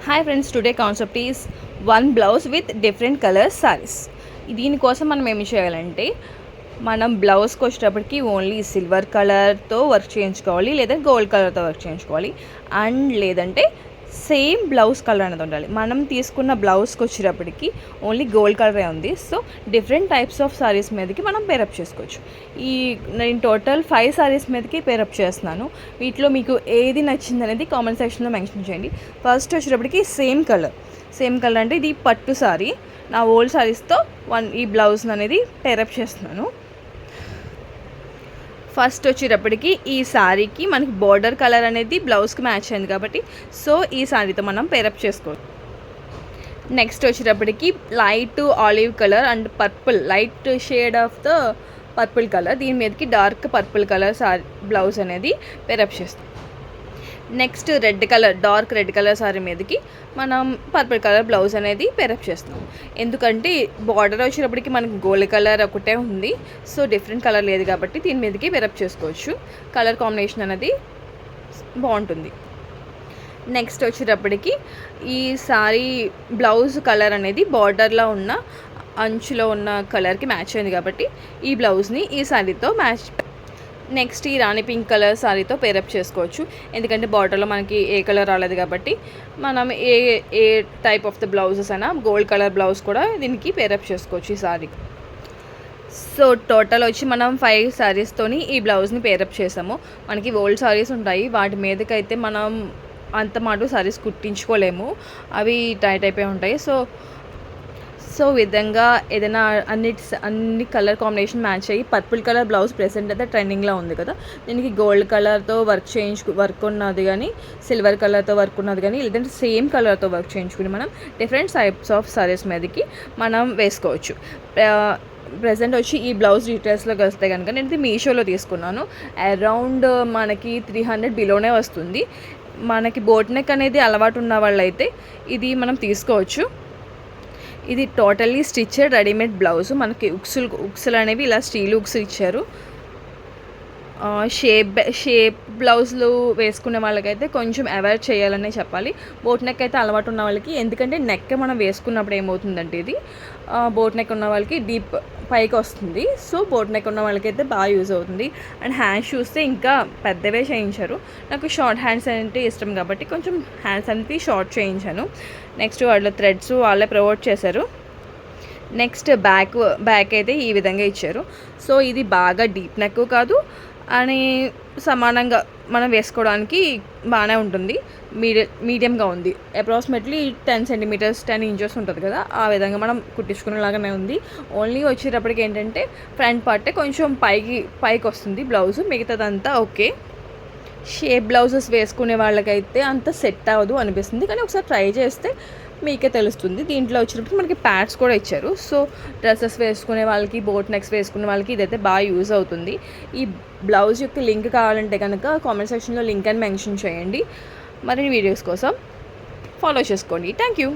Hi friends, today concept is one blouse with different colour saris. దీనికోసం మనం ఏమి చేయాలంటే, మనం బ్లౌజ్కి వచ్చేటప్పటికి ఓన్లీ సిల్వర్ కలర్తో వర్క్ చేయించుకోవాలి, లేదా గోల్డ్ కలర్తో వర్క్ చేయించుకోవాలి. అండ్ లేదంటే సేమ్ బ్లౌజ్ కలర్ అనేది ఉండాలి. మనం తీసుకున్న బ్లౌజ్కి వచ్చేటప్పటికి ఓన్లీ గోల్డ్ కలరే ఉంది. So different types of saris మీదకి మనం పేరప్ చేసుకోవచ్చు. నేను టోటల్ 5 సారీస్ మీదకి పేరప్ చేస్తున్నాను. వీటిలో మీకు ఏది నచ్చింది అనేది కామెంట్ సెక్షన్లో మెన్షన్ చేయండి. ఫస్ట్ వచ్చేటప్పటికి సేమ్ కలర్ అంటే ఇది పట్టు సారీ. నా ఓల్డ్ సారీస్తో ఈ బ్లౌజ్ అనేది పేరప్ చేస్తున్నాను. ఫస్ట్ వచ్చేటప్పటికి ఈ శారీకి మనకి బార్డర్ కలర్ అనేది బ్లౌజ్కి మ్యాచ్ అయింది కాబట్టి సో ఈ శారీతో మనం పేరప్ చేసుకోవచ్చు. నెక్స్ట్ వచ్చేటప్పటికి light olive colour and purple, light shade of the purple colour, దీని మీదకి డార్క్ పర్పుల్ కలర్ బ్లౌజ్ అనేది పేరప్ చేస్తాం. Next dark red colour sorry మీదకి మనం పర్పుల్ కలర్ బ్లౌజ్ అనేది పేరప్ చేస్తున్నాం. ఎందుకంటే బార్డర్ వచ్చేటప్పటికి మనకి గోల్డ్ కలర్ ఒకటే ఉంది, సో డిఫరెంట్ కలర్ లేదు కాబట్టి దీని మీదకి పేరప్ చేసుకోవచ్చు. కలర్ కాంబినేషన్ అనేది బాగుంటుంది. నెక్స్ట్ వచ్చేటప్పటికి ఈ సారీ బ్లౌజ్ కలర్ అనేది బార్డర్లో ఉన్న అంచులో ఉన్న కలర్కి మ్యాచ్ అయింది కాబట్టి ఈ బ్లౌజ్ని ఈ సారీతో మ్యాచ్. నెక్స్ట్ ఈ రాణి పింక్ కలర్ సారీతో పేరప్ చేసుకోవచ్చు. ఎందుకంటే బార్డర్లో మనకి ఏ కలర్ రాలేదు కాబట్టి మనం ఏ టైప్ ఆఫ్ ద బ్లౌజెస్ అయినా గోల్డ్ కలర్ బ్లౌజ్ కూడా దీనికి పేరప్ చేసుకోవచ్చు ఈ సారీ. సో టోటల్ వచ్చి మనం 5 సారీస్తోని ఈ బ్లౌజ్ని పేరప్ చేసాము. మనకి ఓల్డ్ సారీస్ ఉంటాయి, వాటి మీదకైతే మనం అంత మాట సారీస్ కుట్టించుకోలేము, అవి టైట్ అయిపోయి ఉంటాయి. సో విధంగా ఏదైనా అన్ని కలర్ కాంబినేషన్ మ్యాచ్ అయ్యి పర్పుల్ కలర్ బ్లౌజ్ ప్రెసెంట్ అయితే ట్రెండింగ్లో ఉంది కదా, దీనికి గోల్డ్ కలర్తో వర్క్ ఉన్నది కానీ, సిల్వర్ కలర్తో వర్క్ ఉన్నది కానీ, లేదంటే సేమ్ కలర్తో వర్క్ చేయించుకుని మనం డిఫరెంట్ టైప్స్ ఆఫ్ సారీస్ మీదకి మనం వేసుకోవచ్చు. ప్రజెంట్ వచ్చి ఈ బ్లౌజ్ డీటెయిల్స్లోకి వస్తే కనుక నేను ఇది మీషోలో తీసుకున్నాను. అరౌండ్ మనకి 300 బిలోనే వస్తుంది. మనకి బోట్ నెక్ అనేది అలవాటు ఉన్న వాళ్ళైతే ఇది మనం తీసుకోవచ్చు. ఇది టోటల్లీ స్టిచ్డ్ రెడీమేడ్ బ్లౌజ్. మనకి ఉక్సులు అనేవి ఇలా స్టీల్ ఉక్స్ ఇచ్చారు. షేప్ బ్లౌజులు వేసుకునే వాళ్ళకైతే కొంచెం అవాయిడ్ చేయాలనే చెప్పాలి. బోట్ నెక్ అయితే అలవాటు ఉన్న వాళ్ళకి, ఎందుకంటే నెక్ మనం వేసుకున్నప్పుడు ఏమవుతుందంటే ఇది బోట్ నెక్ ఉన్న వాళ్ళకి డీప్ పైకి వస్తుంది. సో బోట్ నెక్ ఉన్న వాళ్ళకైతే బాగా యూజ్ అవుతుంది. అండ్ హ్యాండ్స్ చూస్తే ఇంకా పెద్దవే చేయించారు. నాకు షార్ట్ హ్యాండ్స్ అంటే ఇష్టం కాబట్టి కొంచెం హ్యాండ్స్ అనేది షార్ట్ చేయించాను. నెక్స్ట్ వాళ్ళ థ్రెడ్స్ వాళ్ళే ప్రొవైడ్ చేశారు. నెక్స్ట్ బ్యాక్ అయితే ఈ విధంగా ఇచ్చారు. సో ఇది బాగా డీప్ నెక్ కాదు అని సమానంగా మనం వేసుకోవడానికి బాగానే ఉంటుంది. మీడియంగా ఉంది. అప్రాక్సిమేట్లీ 10 సెంటీమీటర్స్ 10 ఇంచెస్ ఉంటుంది కదా, ఆ విధంగా మనం కుట్టించుకునేలాగానే ఉంది. ఓన్లీ వచ్చేటప్పటికి ఏంటంటే ఫ్రంట్ పార్టే కొంచెం పైకి వస్తుంది బ్లౌజ్, మిగతాదంతా ఓకే. షేప్ బ్లౌజెస్ వేసుకునే వాళ్ళకైతే అంత సెట్ అవ్వదు అనిపిస్తుంది, కానీ ఒకసారి ట్రై చేస్తే మీకే తెలుస్తుంది. దీంట్లో వచ్చినప్పుడు మనకి ప్యాడ్స్ కూడా ఇచ్చారు. సో డ్రెస్సెస్ వేసుకునే వాళ్ళకి, బోట్ నెక్స్ వేసుకునే వాళ్ళకి ఇదైతే బాగా యూజ్ అవుతుంది. ఈ బ్లౌజ్ యొక్క లింక్ కావాలంటే కనుక కామెంట్ సెక్షన్లో లింక్ అని మెన్షన్ చేయండి. మరిన్ని వీడియోస్ కోసం ఫాలో చేసుకోండి. Thank you.